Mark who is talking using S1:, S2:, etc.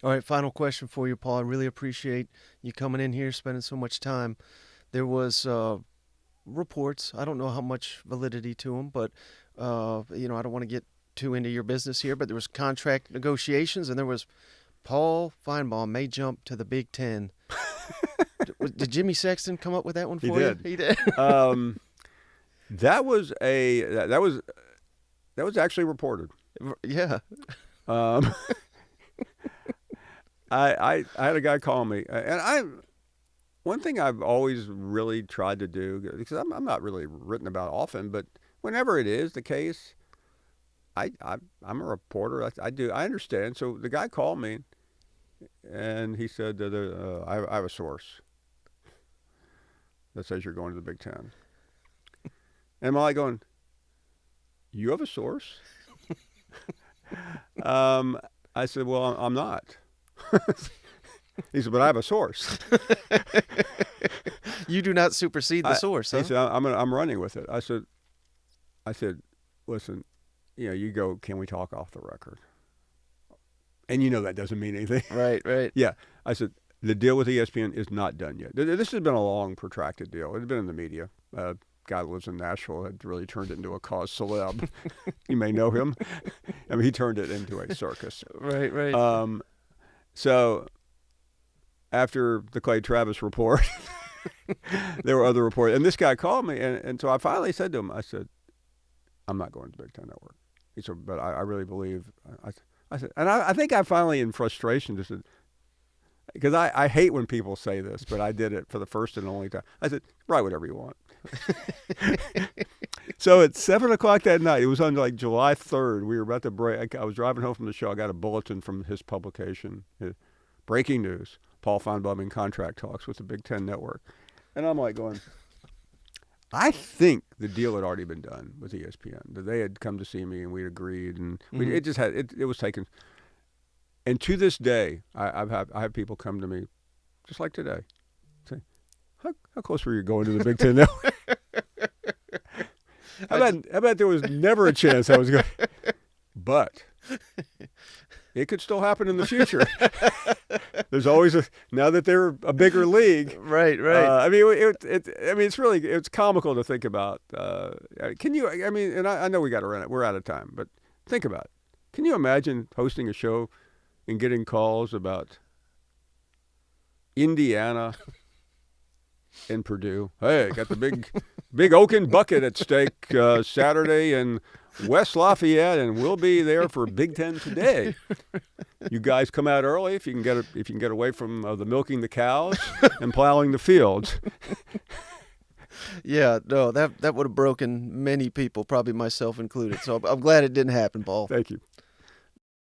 S1: All right, final question for you, Paul. I really appreciate you coming in here, spending so much time. There was reports. I don't know how much validity to them, but I don't want to get too into your business here. But there was contract negotiations, and there was Paul Finebaum may jump to the Big Ten. Did Jimmy Sexton come up with that one
S2: He
S1: for you?
S2: did.
S1: He did.
S2: That was actually reported.
S1: Yeah.
S2: Um, I had a guy call me, and one thing I've always really tried to do, because I'm not really written about often, but whenever it is the case, I'm a reporter. I understand. So the guy called me, and he said that I have a source that says you're going to the Big Ten. And I'm like going, you have a source? I said, well, I'm not. He said, but I have a source.
S1: You do not supersede the source, huh?
S2: He said, I'm running with it. I said, listen, you go, can we talk off the record? And that doesn't mean anything.
S1: Right, right.
S2: Yeah. I said, the deal with ESPN is not done yet. This has been a long, protracted deal. It had been in the media. Guy that lives in Nashville had really turned it into a cause celeb. You may know him. I mean, he turned it into a circus.
S1: Right, right.
S2: So after the Clay Travis report, there were other reports. And this guy called me. And so I finally said to him, I said, I'm not going to the Big Ten Network. He said, but I really believe. I said, and I think I finally, in frustration, just said, because I hate when people say this, but I did it for the first and only time. I said, write whatever you want. So at 7 o'clock that night, it was on like July 3rd. We were about to break. I was driving home from the show. I got a bulletin from his publication. Breaking news. Paul Finebaum in contract talks with the Big Ten Network. And I'm like going, I think the deal had already been done with ESPN. That they had come to see me and we'd agreed. And it just had, it was taken. And to this day, I have people come to me, just like today, say, how close were you going to the Big Ten Network? How about there was never a chance I was going, but it could still happen in the future. There's always now that they're a bigger league.
S1: Right, right.
S2: I mean, it's comical to think about. Can you? I mean, and I know we got to run it. We're out of time, but think about it. Can you imagine hosting a show and getting calls about Indiana and Purdue? Hey, got the big Oaken bucket at stake Saturday in West Lafayette, and we'll be there for Big Ten today. You guys come out early if you can get away from the milking the cows and plowing the fields.
S1: Yeah, no, that would have broken many people, probably myself included. So I'm glad it didn't happen, Paul.
S2: Thank you.